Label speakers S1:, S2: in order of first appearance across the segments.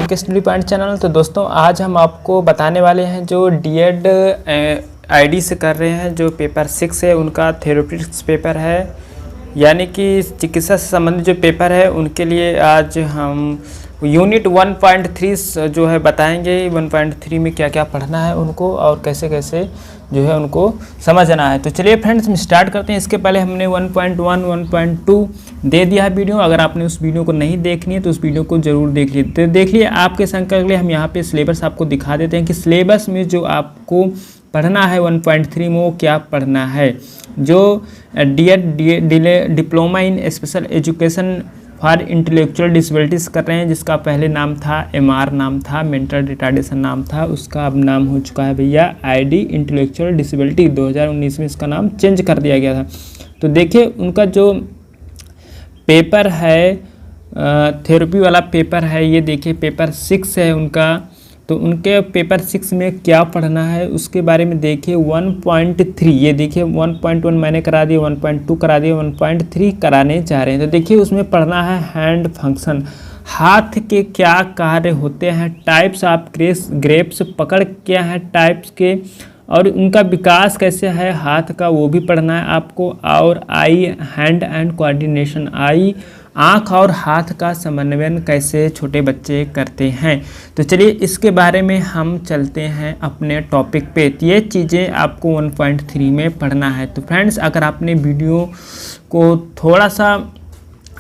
S1: M के study point channel. तो दोस्तों आज हम आपको बताने वाले हैं जो डीएड आईडी से कर रहे हैं, जो पेपर 6 है उनका थेरोपिटिक्स पेपर है, यानी कि चिकित्सा से संबंधित जो पेपर है उनके लिए आज हम यूनिट 1.3 जो है बताएंगे। 1.3 में क्या क्या पढ़ना है उनको और कैसे कैसे जो है उनको समझना है। तो चलिए फ्रेंड्स हम स्टार्ट करते हैं। इसके पहले हमने 1.1 1.2 दे दिया है वीडियो। अगर आपने उस वीडियो को नहीं देखनी है तो उस वीडियो को जरूर देख लीजिए। तो देखिए आपके संकल्प के लिए हम यहाँ पे सिलेबस आपको दिखा देते हैं कि सिलेबस में जो आपको पढ़ना है 1.3 में वो क्या पढ़ना है। जो DEd diploma in special education for intellectual disabilities कर रहे हैं, जिसका पहले नाम था एमआर नाम था, मेंटल रिटार्डेशन नाम था, उसका अब नाम हो चुका है भैया आईडी इंटेलेक्चुअल डिसेबिलिटी। 2019 में इसका नाम चेंज कर दिया गया था। तो देखिए उनका जो पेपर है थेरेपी वाला पेपर है, ये देखिए पेपर 6 है उनका। तो उनके पेपर 6 में क्या पढ़ना है उसके बारे में देखिए। 1.3 ये देखिए 1.1 मैंने करा दिया, 1.2 करा दिया, 1.3 कराने जा रहे हैं। तो देखिए उसमें पढ़ना है हैंड फंक्शन, हाथ के क्या कार्य होते हैं, टाइप्स ऑफ ग्रेप्स पकड़ क्या है टाइप्स के, और उनका विकास कैसे है हाथ का वो भी पढ़ना है आपको। और आई हैंड एंड कोऑर्डिनेशन, आई आँख और हाथ का समन्वयन कैसे छोटे बच्चे करते हैं। तो चलिए इसके बारे में हम चलते हैं अपने टॉपिक पे। तो ये चीज़ें आपको 1.3 में पढ़ना है। तो फ्रेंड्स अगर आपने वीडियो को थोड़ा सा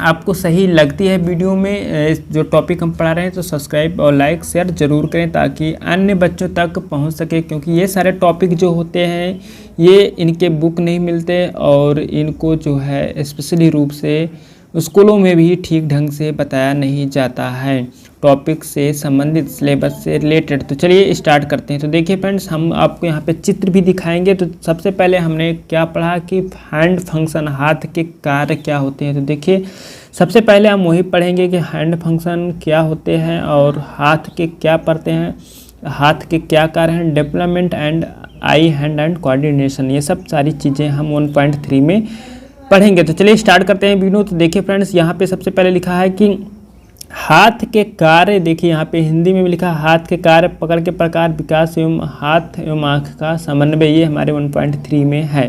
S1: आपको सही लगती है वीडियो में जो टॉपिक हम पढ़ा रहे हैं तो सब्सक्राइब और लाइक शेयर ज़रूर करें ताकि अन्य बच्चों तक पहुंच सके, क्योंकि ये सारे टॉपिक जो होते हैं ये इनके बुक नहीं मिलते और इनको जो है स्पेशली रूप से स्कूलों में भी ठीक ढंग से बताया नहीं जाता है टॉपिक से संबंधित, सिलेबस से रिलेटेड। तो चलिए स्टार्ट करते हैं। तो देखिए फ्रेंड्स हम आपको यहाँ पे चित्र भी दिखाएंगे। तो सबसे पहले हमने क्या पढ़ा कि हैंड फंक्शन, हाथ के कार्य क्या होते हैं। तो देखिए सबसे पहले हम वही पढ़ेंगे कि हैंड फंक्शन क्या होते हैं और हाथ के क्या पढ़ते हैं, हाथ के क्या कार्य हैं, development and I hand and coordination, ये सब सारी चीज़ें हम 1.3 में पढ़ेंगे। तो चलिए स्टार्ट करते हैं वीडियो। तो देखिए फ्रेंड्स यहाँ पे सबसे पहले लिखा है कि हाथ के कार्य, देखिए यहाँ पे हिंदी में भी लिखा है हाथ के कार्य, पकड़ के प्रकार, विकास एवं हाथ एवं आँख का समन्वय, ये हमारे 1.3 में है।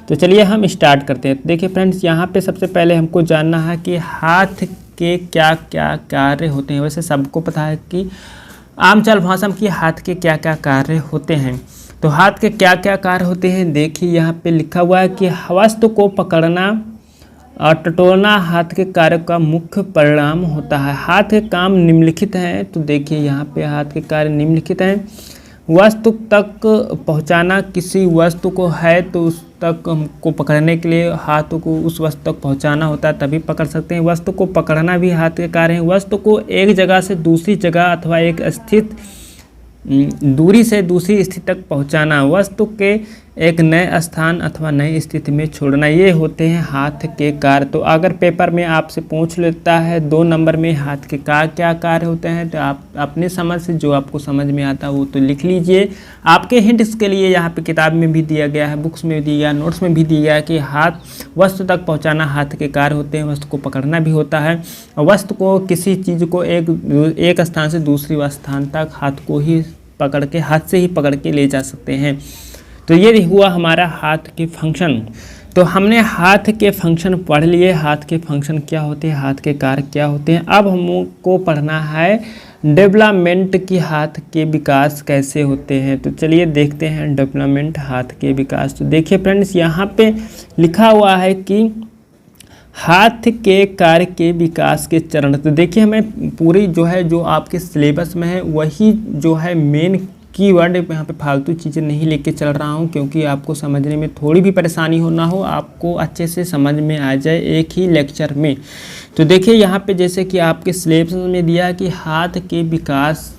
S1: तो चलिए हम स्टार्ट करते हैं। तो देखिए फ्रेंड्स यहाँ पे सबसे पहले हमको जानना है कि हाथ के क्या क्या कार्य होते हैं। वैसे सबको पता है कि आम चल भाषा में कि हाथ के क्या क्या कार्य होते हैं। तो हाथ के क्या क्या कार्य होते हैं देखिए यहाँ पे लिखा हुआ है कि वस्तु को पकड़ना और टटोलना हाथ के कार्य का मुख्य परिणाम होता है। हाथ के काम निम्नलिखित हैं। तो देखिए यहाँ पे हाथ के कार्य निम्नलिखित हैं। वस्तु तक पहुँचाना, किसी वस्तु को है तो उस तक हमको पकड़ने के लिए हाथों को उस वस्तु तक पहुँचाना होता है तभी पकड़ सकते हैं। वस्तु को पकड़ना भी हाथ के कार्य है। वस्तु को एक जगह से दूसरी जगह अथवा एक स्थित दूरी से दूसरी स्थिति तक पहुंचाना, वस्तु के एक नए स्थान अथवा नई स्थिति में छोड़ना, ये होते हैं हाथ के कार्य। तो अगर पेपर में आपसे पूछ लेता है 2 नंबर में हाथ के क्या कार्य होते हैं, तो आप अपने समझ से जो आपको समझ में आता है वो तो लिख लीजिए। आपके हिंट्स के लिए यहाँ पे किताब में भी दिया गया है, बुक्स में भी दिया गया, नोट्स में भी दिया गया है कि हाथ वस्तु तक पहुँचाना हाथ के कार्य होते हैं। वस्तु को पकड़ना भी होता है, वस्तु को किसी चीज़ को एक स्थान से दूसरी स्थान तक हाथ को ही पकड़ के, हाथ से ही पकड़ के ले जा सकते हैं। तो ये हुआ हमारा हाथ के फंक्शन। तो हमने हाथ के फंक्शन पढ़ लिए, हाथ के फंक्शन क्या होते हैं, हाथ के कार्य क्या होते हैं। अब हमको पढ़ना है डेवलपमेंट की, हाथ के विकास कैसे होते हैं। तो चलिए देखते हैं डेवलपमेंट, हाथ के विकास। तो देखिए फ्रेंड्स यहाँ पे लिखा हुआ है कि हाथ के कार्य के विकास के चरण। तो देखिए हमें पूरी जो है जो आपके सिलेबस में है वही जो है मेन कीवर्ड, यहाँ पे फालतू चीज़ें नहीं लेके चल रहा हूँ क्योंकि आपको समझने में थोड़ी भी परेशानी हो ना हो, आपको अच्छे से समझ में आ जाए एक ही लेक्चर में। तो देखिए यहाँ पे जैसे कि आपके सिलेबस में दिया कि हाथ के विकास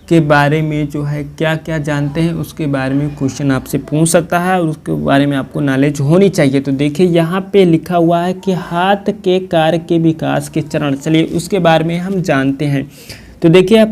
S1: के बारे में जो है क्या क्या जानते हैं उसके बारे में क्वेश्चन आपसे पूछ सकता है और उसके बारे में आपको नॉलेज होनी चाहिए। तो देखिए यहाँ पे लिखा हुआ है कि हाथ के कार्य के विकास के चरण, चलिए उसके बारे में हम जानते हैं। तो देखिए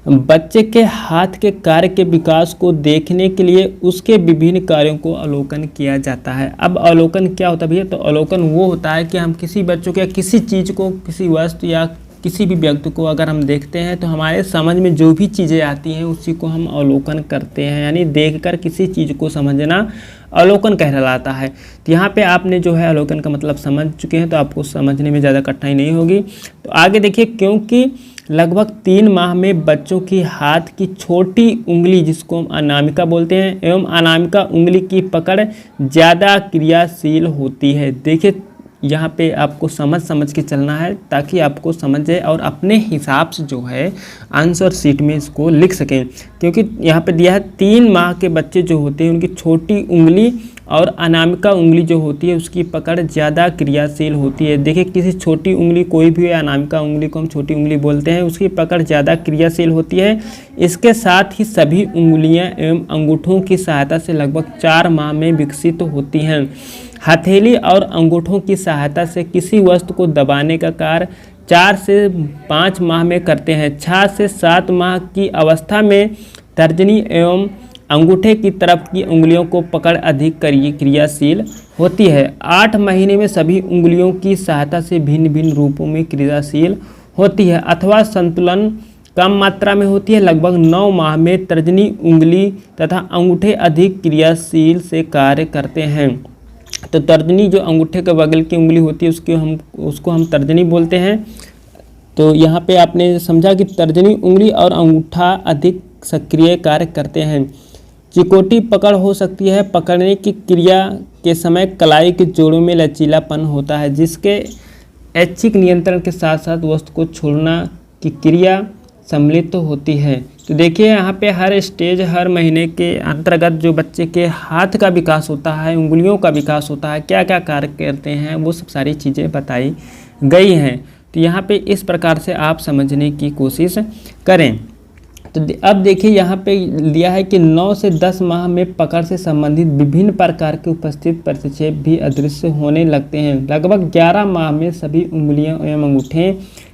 S1: बच्चे के हाथ के कार्य के विकास को देखने के लिए उसके विभिन्न कार्यों को अवलोकन किया जाता है। अब अवलोकन क्या होता है भैया, तो अवलोकन वो होता है कि हम किसी बच्चों के किसी चीज़ को, किसी वस्तु या किसी भी व्यक्ति को अगर हम देखते हैं तो हमारे समझ में जो भी चीज़ें आती हैं उसी को हम अवलोकन करते हैं, यानी देखकर किसी चीज़ को समझना अवलोकन कहलाता है। तो यहाँ पे आपने जो है अवलोकन का मतलब समझ चुके हैं, तो आपको समझने में ज़्यादा कठिनाई नहीं होगी। तो आगे देखिए, क्योंकि लगभग 3 माह में बच्चों की हाथ की छोटी उंगली, जिसको हम अनामिका बोलते हैं, एवं अनामिका उंगली की पकड़ ज़्यादा क्रियाशील होती है। देखिए यहाँ पे आपको समझ के चलना है ताकि आपको समझ जाए और अपने हिसाब से जो है आंसर शीट में इसको लिख सकें। क्योंकि यहाँ पे दिया है 3 माह के बच्चे जो होते हैं उनकी छोटी उंगली और अनामिका उंगली जो होती है उसकी पकड़ ज़्यादा क्रियाशील होती है। देखिए किसी छोटी उंगली, कोई भी अनामिका उंगली को हम छोटी उंगली बोलते हैं, उसकी पकड़ ज़्यादा क्रियाशील होती है। इसके साथ ही सभी उंगलियां एवं अंगूठों की सहायता से लगभग 4 माह में विकसित होती हैं। हथेली और अंगूठों की सहायता से किसी वस्तु को दबाने का कार्य 4 से 5 माह में करते हैं। 6 से 7 माह की अवस्था में तर्जनी एवं अंगूठे की तरफ की उंगलियों को पकड़ अधिक क्रियाशील होती है। 8 महीने में सभी उंगलियों की सहायता से भिन्न भिन्न रूपों में क्रियाशील होती है अथवा संतुलन कम मात्रा में होती है। लगभग 9 माह में तर्जनी उंगली तथा अंगूठे अधिक क्रियाशील से कार्य करते हैं। तो तर्जनी जो अंगूठे के बगल की उंगली होती है उसको हम तर्जनी बोलते हैं। तो यहाँ पे आपने समझा कि तर्जनी उंगली और अंगूठा अधिक सक्रिय कार्य करते हैं। चिकोटी पकड़ हो सकती है। पकड़ने की क्रिया के समय कलाई के जोड़ों में लचीलापन होता है, जिसके ऐच्छिक नियंत्रण के साथ साथ वस्तु को छोड़ना की क्रिया सम्मिलित होती है। तो देखिए यहाँ पे हर स्टेज, हर महीने के अंतर्गत जो बच्चे के हाथ का विकास होता है, उंगलियों का विकास होता है, क्या क्या कार्य करते हैं, वो सब सारी चीज़ें बताई गई हैं। तो यहाँ पे इस प्रकार से आप समझने की कोशिश करें। तो अब देखिए यहाँ पे दिया है कि 9 से 10 माह में पकड़ से संबंधित विभिन्न प्रकार के उपस्थित प्रतिक्षेप भी अदृश्य होने लगते हैं। लगभग 11 माह में सभी उंगलियों एवं अंगूठे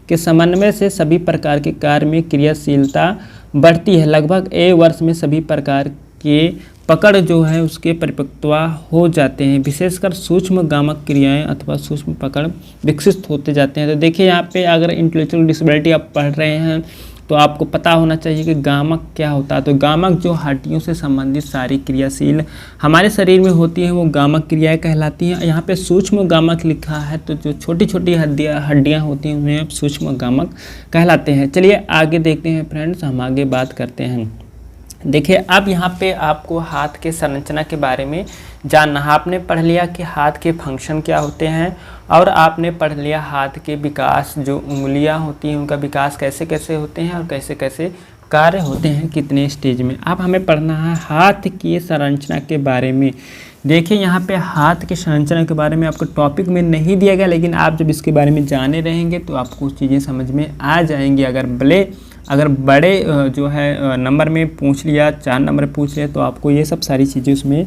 S1: के समन्वय से सभी प्रकार के कार्य में क्रियाशीलता बढ़ती है। लगभग 1 वर्ष में सभी प्रकार के पकड़ जो है उसके परिपक्वता हो जाते हैं। विशेषकर सूक्ष्म गामक क्रियाएं अथवा सूक्ष्म पकड़ विकसित होते जाते हैं। तो देखिए यहाँ पे अगर इंटेलेक्चुअल डिसेबिलिटी आप पढ़ रहे हैं तो आपको पता होना चाहिए कि गामक क्या होता है। तो गामक जो हड्डियों से संबंधित सारी क्रियाशील हमारे शरीर में होती हैं वो गामक क्रियाएं कहलाती हैं। यहाँ पे सूक्ष्म गामक लिखा है, तो जो छोटी छोटी हड्डियाँ होती हैं उन्हें सूक्ष्म गामक कहलाते हैं। चलिए आगे देखते हैं फ्रेंड्स, हम आगे बात करते हैं। देखिए अब यहाँ पे आपको हाथ के संरचना के बारे में जानना है। आपने पढ़ लिया कि हाथ के फंक्शन क्या होते हैं और आपने पढ़ लिया हाथ के विकास, जो उंगलियाँ होती हैं उनका विकास कैसे कैसे होते हैं और कैसे कैसे कार्य होते हैं, कितने स्टेज में। अब हमें पढ़ना है हाथ की संरचना के बारे में। देखिए यहाँ पे हाथ की संरचना के बारे में आपको टॉपिक में नहीं दिया गया, लेकिन आप जब इसके बारे में जाने रहेंगे तो आपको चीज़ें समझ में आ जाएंगी। अगर बड़े जो है नंबर में पूछ लिया, 4 नंबर पूछ लिया, तो आपको ये सब सारी चीज़ें उसमें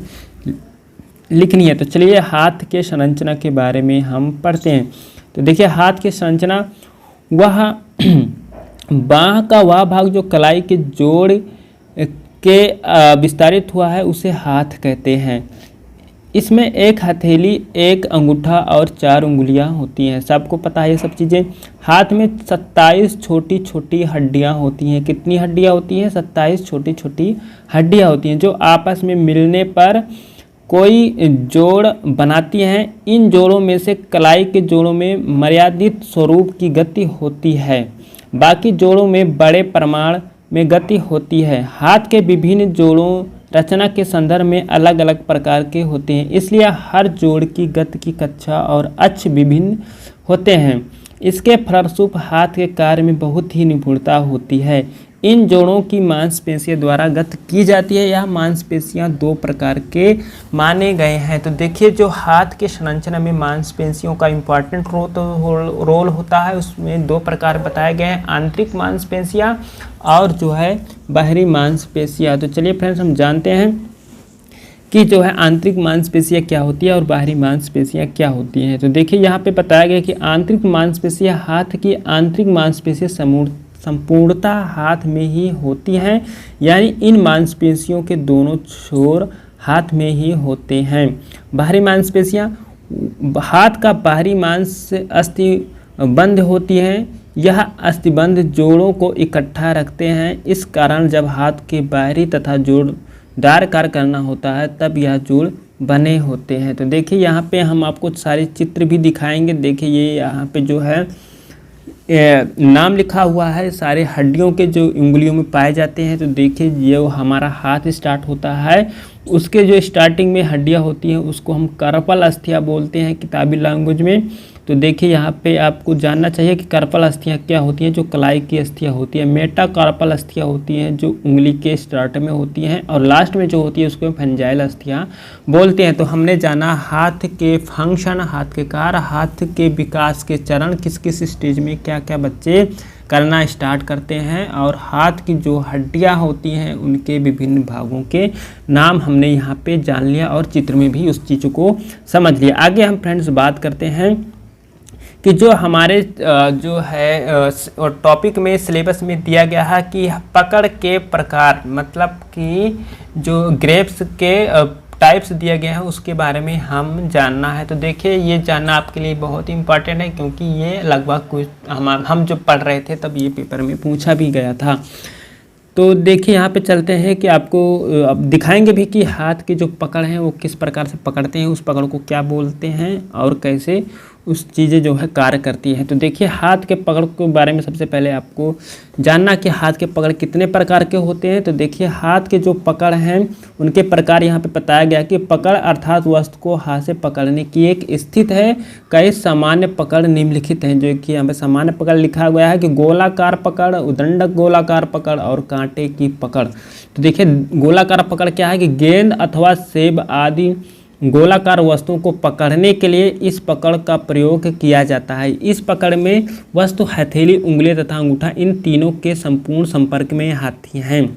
S1: लिखनी है। तो चलिए हाथ के संरचना के बारे में हम पढ़ते हैं। तो देखिए हाथ की संरचना, वह बाँह का वह भाग जो कलाई के जोड़ के विस्तारित हुआ है उसे हाथ कहते हैं। इसमें एक हथेली, एक अंगूठा और 4 उंगलियां होती हैं। सबको पता है ये सब चीज़ें। हाथ में 27 छोटी छोटी हड्डियां होती हैं। कितनी हड्डियां होती हैं? 27 छोटी छोटी हड्डियां होती हैं जो आपस में मिलने पर कोई जोड़ बनाती हैं। इन जोड़ों में से कलाई के जोड़ों में मर्यादित स्वरूप की गति होती है, बाकी जोड़ों में बड़े परिमाण में गति होती है। हाथ के विभिन्न जोड़ों रचना के संदर्भ में अलग अलग प्रकार के होते हैं, इसलिए हर जोड़ की गति की कक्षा और अक्ष विभिन्न होते हैं। इसके फलस्वरूप हाथ के कार्य में बहुत ही निपुणता होती है। इन जोड़ों की मांसपेशियों द्वारा गति की जाती है। यह मांसपेशियां 2 प्रकार के माने गए हैं। तो देखिए जो हाथ के संरचना में मांसपेशियों का इम्पॉर्टेंट रोल होता है, उसमें 2 प्रकार बताए गए हैं, आंतरिक मांसपेशियां और जो है बाहरी मांसपेशियां। तो चलिए फ्रेंड्स हम जानते हैं कि जो है आंतरिक मांसपेशियां क्या होती है और बाहरी मांसपेशियां क्या होती हैं। तो देखिए यहाँ पे बताया गया कि आंतरिक मांसपेशियां, हाथ की आंतरिक मांसपेशियां संपूर्णतः हाथ में ही होती हैं, यानी इन मांसपेशियों के दोनों छोर हाथ में ही होते हैं। बाहरी मांसपेशियां, हाथ का बाहरी मांस अस्थि बंध होती हैं, यह अस्थिबंध जोड़ों को इकट्ठा रखते हैं। इस कारण जब हाथ के बाहरी तथा जोड़दार कार्य करना होता है तब यह जोड़ बने होते हैं। तो देखिए यहाँ पे हम आपको सारे चित्र भी दिखाएंगे। देखिए ये यहाँ पे जो है नाम लिखा हुआ है सारे हड्डियों के जो उंगलियों में पाए जाते हैं। तो देखिए ये हमारा हाथ स्टार्ट होता है, उसके जो स्टार्टिंग में हड्डियां होती हैं उसको हम कार्पल अस्थियां बोलते हैं किताबी लैंग्वेज में। तो देखिए यहाँ पे आपको जानना चाहिए कि कार्पल अस्थियां क्या होती हैं। जो कलाई की अस्थियां होती हैं, मेटाकार्पल अस्थियां होती हैं जो उंगली के स्टार्ट में होती हैं, और लास्ट में जो होती है उसको फेंजाइल अस्थियां बोलते हैं। तो हमने जाना हाथ के फंक्शन, हाथ के कार्य, हाथ के विकास के चरण, किस किस स्टेज में क्या क्या बच्चे करना स्टार्ट करते हैं, और हाथ की जो हड्डियां होती हैं उनके विभिन्न भागों के नाम हमने यहाँ पे जान लिया और चित्र में भी उस चीज़ को समझ लिया। आगे हम फ्रेंड्स बात करते हैं कि जो हमारे जो है टॉपिक में सिलेबस में दिया गया है कि पकड़ के प्रकार, मतलब कि जो ग्रेप्स के टाइप्स दिए गए हैं उसके बारे में हम जानना है। तो देखिए ये जानना आपके लिए बहुत इंपॉर्टेंट है, क्योंकि ये लगभग कुछ हम जो पढ़ रहे थे तब ये पेपर में पूछा भी गया था। तो देखिए यहाँ पे चलते हैं कि आपको अब दिखाएंगे भी कि हाथ की जो पकड़ है वो किस प्रकार से पकड़ते हैं, उस पकड़ को क्या बोलते हैं और कैसे उस चीज़ें जो है कार्य करती है। तो देखिए हाथ के पकड़ के बारे में सबसे पहले आपको जानना कि हाथ के पकड़ कितने प्रकार के होते हैं। तो देखिए हाथ के जो पकड़ हैं उनके प्रकार यहाँ पे बताया गया कि पकड़ अर्थात वस्तु को हाथ से पकड़ने की एक स्थित है। कई सामान्य पकड़ निम्नलिखित हैं, जो कि यहाँ पे सामान्य पकड़ लिखा गया है कि गोलाकार पकड़, उदंडक गोलाकार पकड़ और कांटे की पकड़। तो देखिए गोलाकार पकड़ क्या है कि गेंद अथवा सेब आदि गोलाकार वस्तुओं को पकड़ने के लिए इस पकड़ का प्रयोग किया जाता है। इस पकड़ में वस्तु हथेली, उंगली तथा अंगूठा इन तीनों के संपूर्ण संपर्क में आती हैं।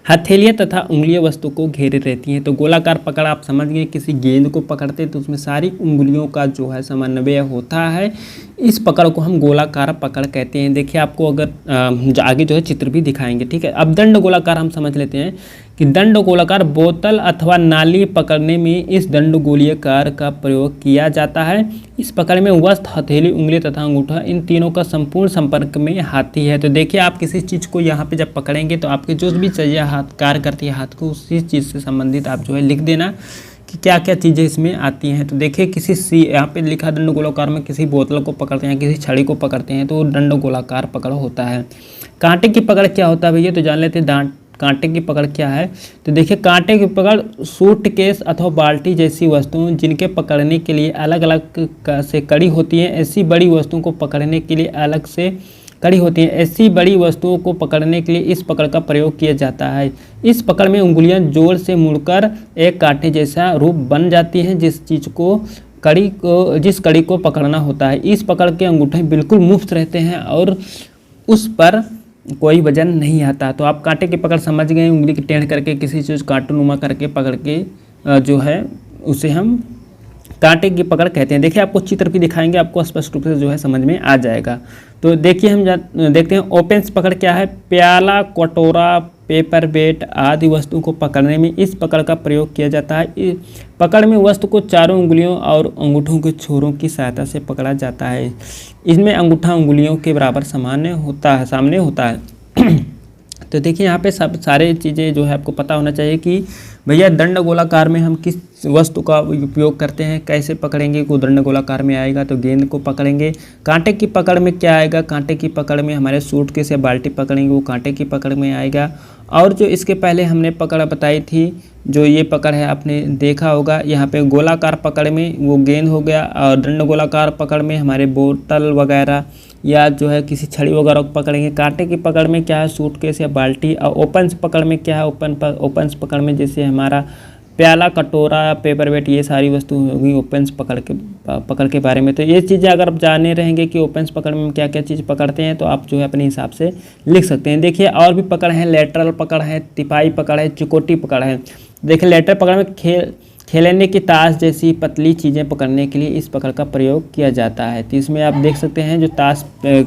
S1: हथेलियाँ तथा उंगलियां वस्तु को घेरे रहती हैं। तो गोलाकार पकड़ आप समझ गए, किसी गेंद को पकड़ते तो उसमें सारी उंगलियों का जो है समन्वय होता है। इस पकड़ को हम गोलाकार पकड़ कहते हैं। देखिए आपको अगर आगे जो है चित्र भी दिखाएंगे, ठीक है। अब दंड गोलाकार हम समझ लेते हैं कि दंड गोलाकार बोतल अथवा नाली पकड़ने में इस दंड गोलीयकार का प्रयोग किया जाता है। इस पकड़ में वस्तु, हथेली, उंगली तथा अंगूठा इन तीनों का संपूर्ण संपर्क में आती है। तो देखिए आप किसी चीज़ को यहाँ पे जब पकड़ेंगे तो आपके जो भी चाहिए हाथ कार्य करती है हाथ को, उसी चीज़ से संबंधित आप जो है लिख देना कि क्या क्या चीज़ें इसमें आती हैं। तो देखिए किसी यहाँ पे लिखा दंड गोलाकार में किसी बोतल को पकड़ते हैं, किसी छड़ी को पकड़ते हैं तो दंड गोलाकार पकड़ होता है। कांटे की पकड़ क्या होता है भैया, तो जान लेते हैं कांटे की पकड़ क्या है। तो देखिए कांटे की पकड़ सूटकेस अथवा बाल्टी जैसी वस्तुओं जिनके पकड़ने के लिए अलग अलग से कड़ी होती है, ऐसी बड़ी वस्तुओं को पकड़ने के लिए अलग से कड़ी होती है। ऐसी बड़ी वस्तुओं को पकड़ने के लिए इस पकड़ का प्रयोग किया जाता है। इस पकड़ में उंगलियां जोर से मुड़कर एक कांटे जैसा रूप बन जाती हैं, जिस कड़ी को पकड़ना होता है। इस पकड़ के अंगूठे बिल्कुल मुफ्त रहते हैं और उस पर कोई वजन नहीं आता। तो आप कांटे की पकड़ समझ गए, उंगली की टेढ़ करके किसी चीज़ कांटोनुमा करके पकड़ के जो है उसे हम कांटे की पकड़ कहते हैं। देखिए आपको चित्र भी दिखाएंगे, आपको स्पष्ट रूप से जो है समझ में आ जाएगा। तो देखिए हम देखते हैं ओपेंस पकड़ क्या है। प्याला, कटोरा, पेपर वेट आदि वस्तुओं को पकड़ने में इस पकड़ का प्रयोग किया जाता है। इस पकड़ में वस्तु को चारों उंगलियों और अंगूठों के छोरों की सहायता से पकड़ा जाता है। इसमें अंगूठा उंगलियों के बराबर सामने होता है। तो देखिए यहाँ पे सब सारे चीज़ें जो है आपको पता होना चाहिए कि भैया दंड गोलाकार में हम किस वस्तु का उपयोग करते हैं, कैसे पकड़ेंगे। को दंड गोलाकार में आएगा तो गेंद को पकड़ेंगे। कांटे की पकड़ में क्या आएगा, कांटे की पकड़ में हमारे सूटकेस या बाल्टी पकड़ेंगे, वो कांटे की पकड़ में आएगा। और जो इसके पहले हमने पकड़ बताई थी, जो ये पकड़ है आपने देखा होगा, यहाँ पे गोलाकार पकड़ में वो गेंद हो गया, और दंड गोलाकार पकड़ में हमारे बोतल वगैरह या जो है किसी छड़ी वगैरह को पकड़ेंगे। कांटे की पकड़ में क्या है, सूटकेस या बाल्टी। और ओपन्स पकड़ में क्या है, ओपन्स पकड़ में जैसे हमारा प्याला, कटोरा, पेपर वेट, ये सारी वस्तु होगी ओपन्स पकड़ के बारे में। तो ये चीज़ें अगर आप जाने रहेंगे कि ओपन्स पकड़ में क्या क्या चीज़ पकड़ते हैं तो आप जो है अपने हिसाब से लिख सकते हैं। देखिए और भी पकड़ है, लेटरल पकड़ है, तिपाई पकड़ है, चिकोटी पकड़ है। देखिए लेटरल पकड़ में खेलने की ताश जैसी पतली चीज़ें पकड़ने के लिए इस पकड़ का प्रयोग किया जाता है। तो इसमें आप देख सकते हैं जो ताश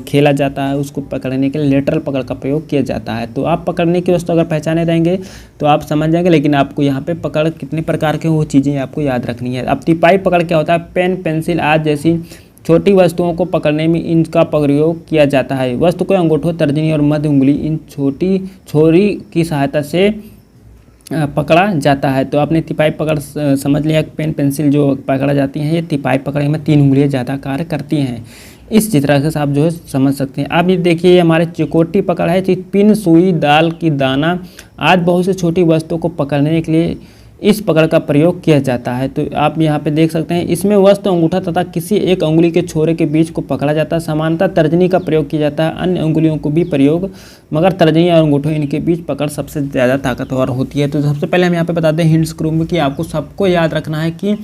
S1: खेला जाता है उसको पकड़ने के लिए लेटरल पकड़ का प्रयोग किया जाता है। तो आप पकड़ने की वस्तु अगर पहचाने रहेंगे तो आप समझ जाएंगे, लेकिन आपको यहाँ पे पकड़ कितने प्रकार के वो चीज़ें आपको याद रखनी है। अब तिपाई पकड़ क्या होता है, पेन, पेंसिल आदि जैसी छोटी वस्तुओं को पकड़ने में इनका प्रयोग किया जाता है। वस्तु को अंगूठों, तर्जनी और मध्य उंगली इन छोटी छोरी की सहायता से पकड़ा जाता है। तो आपने तिपाई पकड़ समझ लिया। पेन पेंसिल जो पकड़ा जाती हैं, ये तिपाई पकड़ने में 3 उंगलियां ज़्यादा कार्य करती हैं। इस चित्र से आप जो है समझ सकते हैं। अब ये देखिए हमारे चिकोटी पकड़ है, पिन, सुई, दाल की दाना आज बहुत से छोटी वस्तुओं को पकड़ने के लिए इस पकड़ का प्रयोग किया जाता है। तो आप यहाँ पे देख सकते हैं, इसमें वस्तु, अंगूठा तथा किसी एक उंगली के छोरे के बीच को पकड़ा जाता है। सामान्यतः तर्जनी का प्रयोग किया जाता है, अन्य उंगलियों को भी प्रयोग, मगर तर्जनी और अंगूठों इनके बीच पकड़ सबसे ज़्यादा ताकतवर होती है। तो सबसे पहले हम यहाँ पे बताते हैं हिंट्स के रूप में कि आपको सबको याद रखना है कि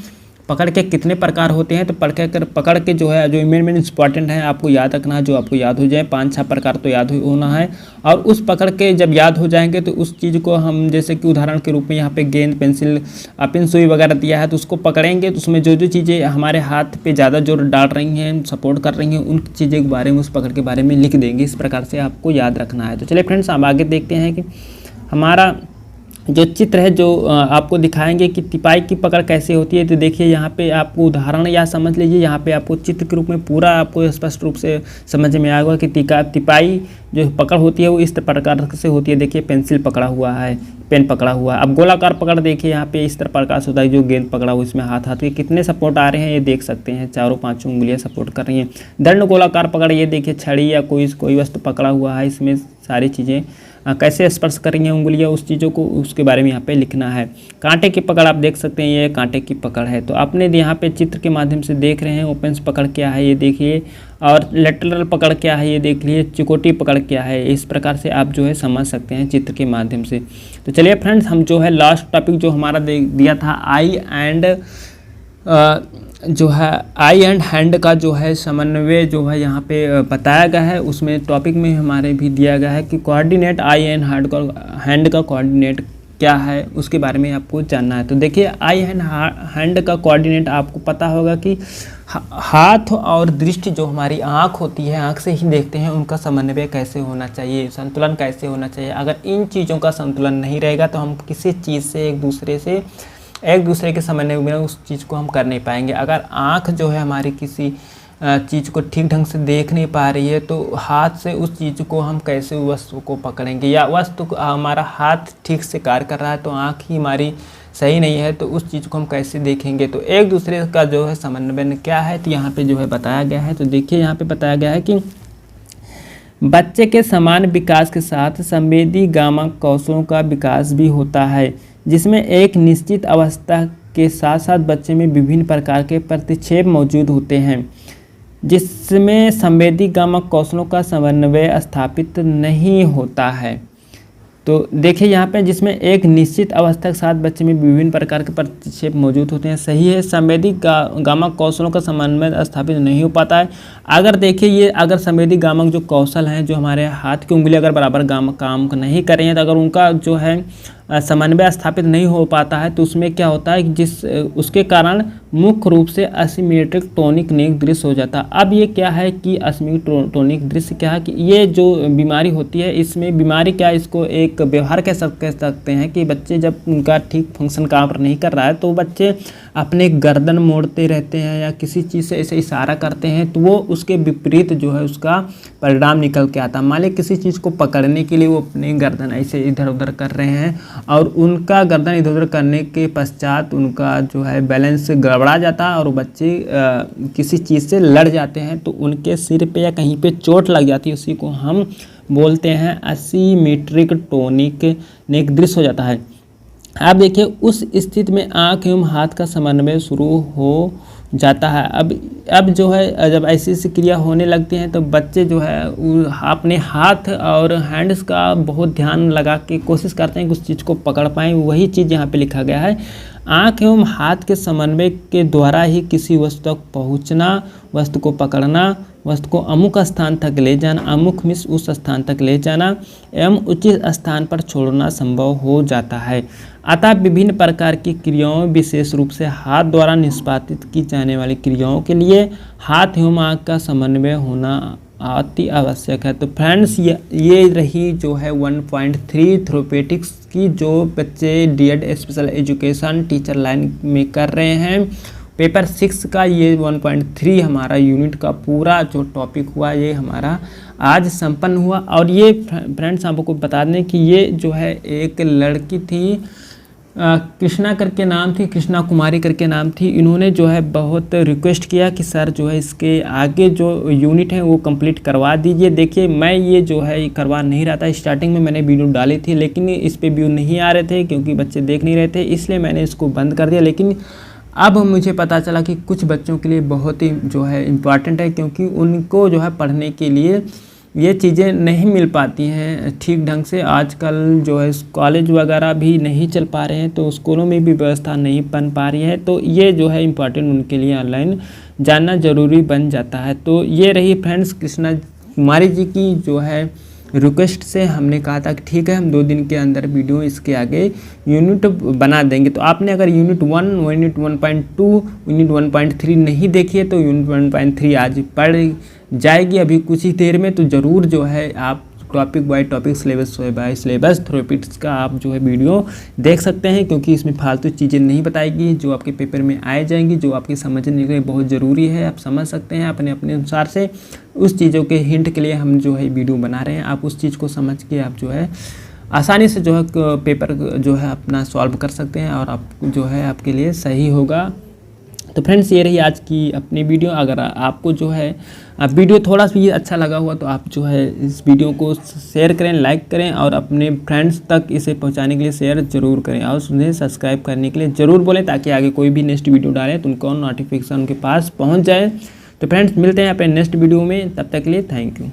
S1: पकड़ के कितने प्रकार होते हैं। तो पकड़ के जो है, जो मेन इंपॉर्टेंट है आपको याद रखना है, जो आपको याद हो जाए, 5-6 प्रकार तो याद होना है। और उस पकड़ के जब याद हो जाएंगे तो उस चीज़ को हम, जैसे कि उदाहरण के रूप में यहाँ पे गेंद, पेंसिल, पिन, सुई वगैरह दिया है, तो उसको पकड़ेंगे तो उसमें जो जो चीज़ें हमारे हाथ पे ज़्यादा जोर डाल रही हैं, सपोर्ट कर रही हैं, उन चीज़ों के बारे में, उस पकड़ के बारे में लिख देंगे। इस प्रकार से आपको याद रखना है। तो चलिए फ्रेंड्स, हम आगे देखते हैं कि हमारा जो चित्र है, जो आपको दिखाएंगे कि तिपाई की पकड़ कैसे होती है। तो देखिए यहाँ पे आपको उदाहरण या समझ लीजिए, यहाँ पे आपको चित्र के रूप में पूरा आपको स्पष्ट रूप से समझ में आएगा कि तिपाई जो पकड़ होती है वो इस प्रकार से होती है। देखिए पेंसिल पकड़ा हुआ है, पेन पकड़ा हुआ है। अब गोलाकार पकड़ देखिए यहाँ पे इस तरह प्रकार होता है, जो गेंद पकड़ा हुआ, इसमें हाथ के कितने सपोर्ट आ रहे हैं ये देख सकते हैं, 4-5 उंगलियाँ सपोर्ट कर रही हैं। दंड गोलाकार पकड़, ये देखिए छड़ी या कोई वस्तु पकड़ा हुआ है, इसमें सारी चीज़ें कैसे स्पर्श कर रही हैं उंगलियां, उस चीज़ों को, उसके बारे में यहाँ पे लिखना है। कांटे की पकड़ आप देख सकते हैं, ये कांटे की पकड़ है। तो आपने यहाँ पे चित्र के माध्यम से देख रहे हैं, ओपेंस पकड़ क्या है ये देखिए, और लेटरल पकड़ क्या है ये देख लिए, चिकोटी पकड़ क्या है। इस प्रकार से आप जो है समझ सकते हैं चित्र के माध्यम से। तो चलिए फ्रेंड्स, हम जो है लास्ट टॉपिक जो हमारा दिया था आई एंड हैंड का जो है समन्वय जो है यहाँ पे बताया गया है। उसमें टॉपिक में हमारे भी दिया गया है कि कोऑर्डिनेट आई एंड हैंड का कोऑर्डिनेट क्या है, उसके बारे में आपको जानना है। तो देखिए आई एंड हैंड का कोऑर्डिनेट आपको पता होगा कि हाथ और दृष्टि, जो हमारी आँख होती है, आँख से ही देखते हैं, उनका समन्वय कैसे होना चाहिए, संतुलन कैसे होना चाहिए। अगर इन चीज़ों का संतुलन नहीं रहेगा तो हम किसी चीज़ से एक दूसरे के समन्वय में उस चीज़ को हम कर नहीं पाएंगे। अगर आँख जो है हमारी किसी चीज़ को ठीक ढंग से देख नहीं पा रही है तो हाथ से उस चीज़ को हम कैसे वस्तु को पकड़ेंगे, या वस्तु को हमारा हाथ ठीक से कार्य कर रहा है तो आँख ही हमारी सही नहीं है तो उस चीज़ को हम कैसे देखेंगे। तो एक दूसरे का जो है समन्वय क्या है, तो यहाँ पे जो है बताया गया है। तो देखिए यहाँ पे बताया गया है कि बच्चे के समान विकास के साथ संवेदी गामक कौशलों का विकास भी होता है, जिसमें एक निश्चित अवस्था के साथ साथ बच्चे में विभिन्न प्रकार के प्रतिक्षेप मौजूद होते हैं, जिसमें संवेदी गामक कौशलों का समन्वय स्थापित नहीं होता है। तो देखिए यहाँ पे, जिसमें एक निश्चित अवस्था के साथ बच्चे में विभिन्न प्रकार के प्रतिक्षेप मौजूद होते हैं, सही है। संवेदी गामक कौशलों का समन्वय स्थापित नहीं हो पाता है। अगर देखिए ये, अगर संवेदी गामक जो कौशल हैं, जो हमारे हाथ की उंगली अगर बराबर काम नहीं कर रही हैं, तो अगर उनका जो है समन्वय स्थापित नहीं हो पाता है तो उसमें क्या होता है कि उसके कारण मुख्य रूप से असिमेट्रिक टोनिक नेक दृश्य हो जाता है। अब ये क्या है कि असिमेट्रिक टोनिक दृश्य क्या है कि ये जो बीमारी होती है, इसमें बीमारी क्या, इसको एक व्यवहार कह सकते हैं कि बच्चे जब उनका ठीक फंक्शन काम नहीं कर रहा है तो बच्चे अपने गर्दन मोड़ते रहते हैं या किसी चीज़ से ऐसे इशारा करते हैं, तो वो उसके विपरीत जो है उसका परिणाम निकल के आता है। मान लीजिए किसी चीज़ को पकड़ने के लिए वो अपनी गर्दन ऐसे इधर उधर कर रहे हैं और उनका गर्दन इधर उधर करने के पश्चात उनका जो है बैलेंस गड़बड़ा जाता है और बच्चे किसी चीज़ से लड़ जाते हैं, तो उनके सिर पे या कहीं पे चोट लग जाती है, उसी को हम बोलते हैं असिमेट्रिक टोनिक नेक दृश्य हो जाता है। आप देखिए उस स्थिति में आँख एवं हाथ का समन्वय शुरू हो जाता है। अब जो है जब ऐसी क्रिया होने लगती हैं तो बच्चे जो है अपने हाथ और हैंड्स का बहुत ध्यान लगा के कोशिश करते हैं कि उस चीज़ को पकड़ पाएँ। वही चीज़ यहाँ पे लिखा गया है, आँख एवं हाथ के समन्वय के द्वारा ही किसी वस्तु तक पहुँचना, वस्तु को पकड़ना, वस्तु को अमुक स्थान तक ले जाना, अमुक मिस उस स्थान तक ले जाना एवं उचित स्थान पर छोड़ना संभव हो जाता है। अतः विभिन्न प्रकार की क्रियाओं, विशेष रूप से हाथ द्वारा निष्पादित की जाने वाली क्रियाओं के लिए हाथ एवं आँख का समन्वय होना अति आवश्यक है। तो फ्रेंड्स ये रही जो है 1.3 थ्योरेटिक्स की, जो बच्चे DEd special education teacher line में कर रहे हैं पेपर 6 का ये 1.3 हमारा यूनिट का पूरा जो टॉपिक हुआ ये हमारा आज संपन्न हुआ। और ये फ्रेंड्स आपको बता दें कि ये जो है एक लड़की थी, कृष्णा करके नाम थी, कृष्णा कुमारी करके नाम थी। इन्होंने जो है बहुत रिक्वेस्ट किया कि सर जो है इसके आगे जो यूनिट है वो कंप्लीट करवा दीजिए। देखिए मैं ये जो है करवा नहीं रहा था, स्टार्टिंग में मैंने वीडियो डाली थी लेकिन इस पे व्यू नहीं आ रहे थे क्योंकि बच्चे देख नहीं रहे थे, इसलिए मैंने इसको बंद कर दिया। लेकिन अब मुझे पता चला कि कुछ बच्चों के लिए बहुत ही जो है इम्पॉर्टेंट है, क्योंकि उनको जो है पढ़ने के लिए ये चीज़ें नहीं मिल पाती हैं ठीक ढंग से। आजकल जो है कॉलेज वगैरह भी नहीं चल पा रहे हैं, तो स्कूलों में भी व्यवस्था नहीं बन पा रही है, तो ये जो है इम्पॉर्टेंट उनके लिए ऑनलाइन जानना ज़रूरी बन जाता है। तो ये रही फ्रेंड्स कृष्णा कुमारी जी की जो है रिक्वेस्ट से हमने कहा था कि ठीक है हम 2 दिन के अंदर वीडियो इसके आगे यूनिट बना देंगे। तो आपने अगर यूनिट 1, यूनिट 1.2, यूनिट 1.3 नहीं देखी है तो यूनिट 1.3 आज पढ़ जाएगी अभी कुछ ही देर में। तो ज़रूर जो है आप topic by topic, syllabus by syllabus theoretics का आप जो है वीडियो देख सकते हैं, क्योंकि इसमें फालतू चीज़ें नहीं बताएगी जो आपके पेपर में आए जाएंगी, जो आपके समझने के लिए बहुत ज़रूरी है। आप समझ सकते हैं अपने अपने अनुसार से, उस चीज़ों के हिंट के लिए हम जो है वीडियो बना रहे हैं। आप उस चीज़ को समझ के आप जो है आसानी से जो है पेपर जो है अपना सॉल्व कर सकते हैं और आप जो है आपके लिए सही होगा। तो फ्रेंड्स ये रही आज की अपनी वीडियो। अगर आपको जो है वीडियो थोड़ा सा भी अच्छा लगा हुआ तो आप जो है इस वीडियो को शेयर करें, लाइक करें और अपने फ्रेंड्स तक इसे पहुंचाने के लिए शेयर ज़रूर करें और उन्हें सब्सक्राइब करने के लिए ज़रूर बोलें, ताकि आगे कोई भी नेक्स्ट वीडियो डालें तो उनको नोटिफिकेशन उनके पास पहुँच जाए। तो फ्रेंड्स मिलते हैं अपने नेक्स्ट वीडियो में, तब तक के लिए थैंक यू।